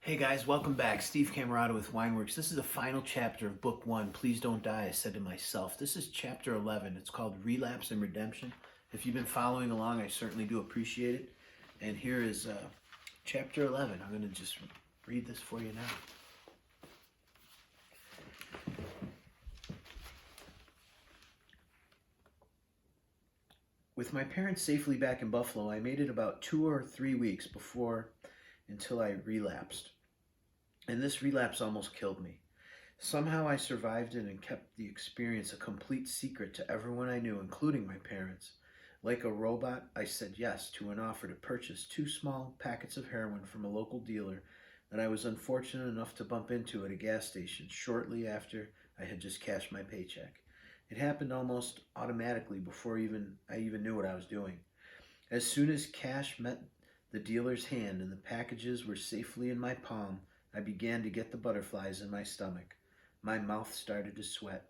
Hey guys, welcome back. Steve Camerata with WINEWORKZ. This is the final chapter of book 1, Please Don't Die, I Said to Myself. This is chapter 11. It's called Relapse and Redemption. If you've been following along, I certainly do appreciate it. And here is chapter 11. I'm going to just read this for you now. With my parents safely back in Buffalo, I made it about 2 or 3 weeks until I relapsed. And this relapse almost killed me. Somehow I survived it and kept the experience a complete secret to everyone I knew, including my parents. Like a robot, I said yes to an offer to purchase 2 small packets of heroin from a local dealer that I was unfortunate enough to bump into at a gas station shortly after I had just cashed my paycheck. It happened almost automatically before I even knew what I was doing. As soon as cash met the dealer's hand and the packages were safely in my palm, I began to get the butterflies in my stomach. My mouth started to sweat.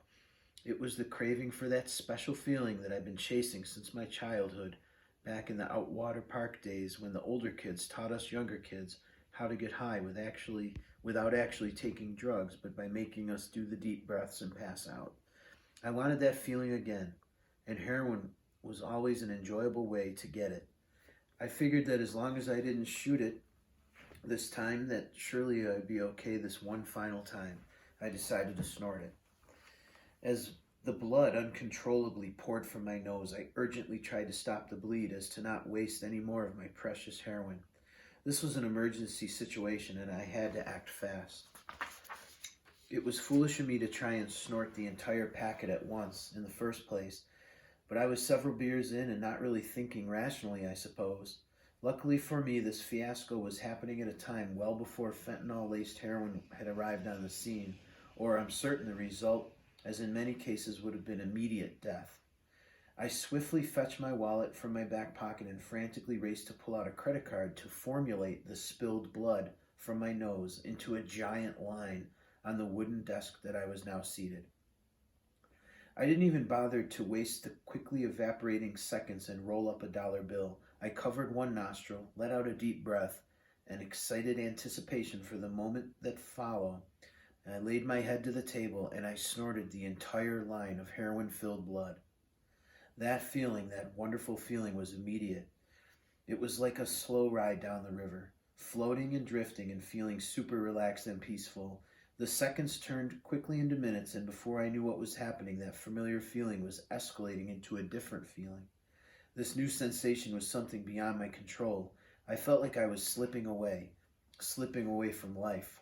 It was the craving for that special feeling that I'd been chasing since my childhood, back in the Outwater Park days when the older kids taught us younger kids how to get high without actually taking drugs, but by making us do the deep breaths and pass out. I wanted that feeling again, and heroin was always an enjoyable way to get it. I figured that as long as I didn't shoot it this time, that surely I'd be okay this one final time. I decided to snort it. As the blood uncontrollably poured from my nose, I urgently tried to stop the bleed as to not waste any more of my precious heroin. This was an emergency situation and I had to act fast. It was foolish of me to try and snort the entire packet at once in the first place, but I was several beers in and not really thinking rationally, I suppose. Luckily for me, this fiasco was happening at a time well before fentanyl-laced heroin had arrived on the scene, or I'm certain the result, as in many cases, would have been immediate death. I swiftly fetched my wallet from my back pocket and frantically raced to pull out a credit card to formulate the spilled blood from my nose into a giant line on the wooden desk that I was now seated. I didn't even bother to waste the quickly evaporating seconds and roll up a dollar bill. I covered one nostril, let out a deep breath, and excited anticipation for the moment that followed. I laid my head to the table and I snorted the entire line of heroin-filled blood. That feeling, that wonderful feeling, was immediate. It was like a slow ride down the river, floating and drifting and feeling super relaxed and peaceful. The seconds turned quickly into minutes, and before I knew what was happening, that familiar feeling was escalating into a different feeling. This new sensation was something beyond my control. I felt like I was slipping away from life.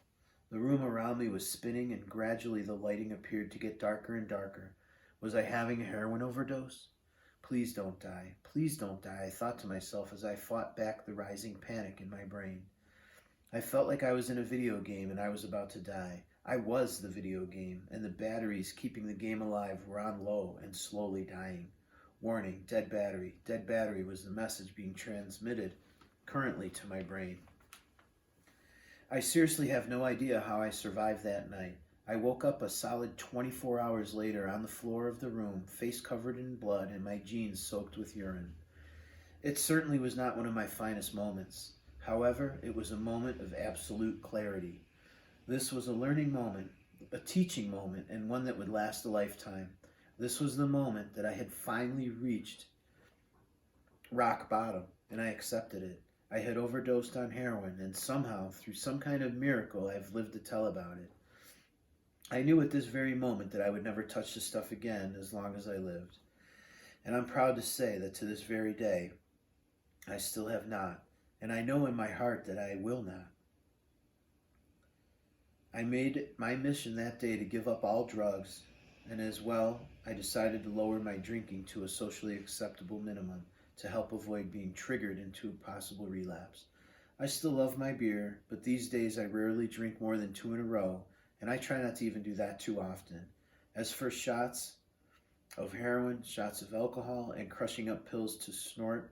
The room around me was spinning, and gradually the lighting appeared to get darker and darker. Was I having a heroin overdose? Please don't die. Please don't die, I thought to myself as I fought back the rising panic in my brain. I felt like I was in a video game and I was about to die. I was the video game, and the batteries keeping the game alive were on low and slowly dying. Warning, dead battery. Dead battery was the message being transmitted currently to my brain. I seriously have no idea how I survived that night. I woke up a solid 24 hours later on the floor of the room, face covered in blood and my jeans soaked with urine. It certainly was not one of my finest moments. However, it was a moment of absolute clarity. This was a learning moment, a teaching moment, and one that would last a lifetime. This was the moment that I had finally reached rock bottom, and I accepted it. I had overdosed on heroin, and somehow, through some kind of miracle, I've lived to tell about it. I knew at this very moment that I would never touch the stuff again as long as I lived. And I'm proud to say that to this very day, I still have not. And I know in my heart that I will not. I made my mission that day to give up all drugs, and as well, I decided to lower my drinking to a socially acceptable minimum to help avoid being triggered into a possible relapse. I still love my beer, but these days I rarely drink more than 2 in a row, and I try not to even do that too often. As for shots of heroin, shots of alcohol, and crushing up pills to snort,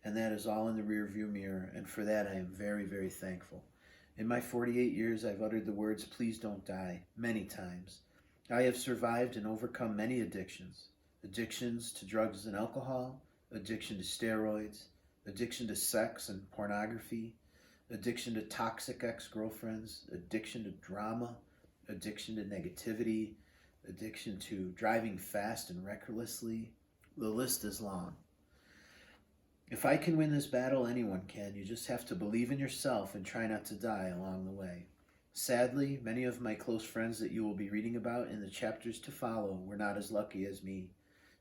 and that is all in the rearview mirror, and for that I am very, very thankful. In my 48 years, I've uttered the words, "Please don't die," many times. I have survived and overcome many addictions. Addictions to drugs and alcohol, addiction to steroids, addiction to sex and pornography, addiction to toxic ex-girlfriends, addiction to drama, addiction to negativity, addiction to driving fast and recklessly. The list is long. If I can win this battle, anyone can. You just have to believe in yourself and try not to die along the way. Sadly, many of my close friends that you will be reading about in the chapters to follow were not as lucky as me.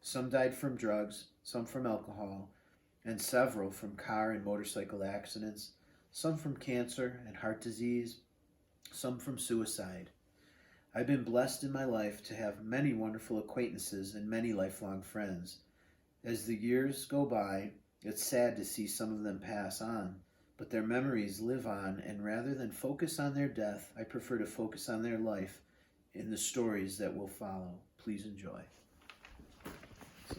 Some died from drugs, some from alcohol, and several from car and motorcycle accidents, some from cancer and heart disease, some from suicide. I've been blessed in my life to have many wonderful acquaintances and many lifelong friends. As the years go by, it's sad to see some of them pass on, but their memories live on, and rather than focus on their death, I prefer to focus on their life in the stories that will follow. Please enjoy. So,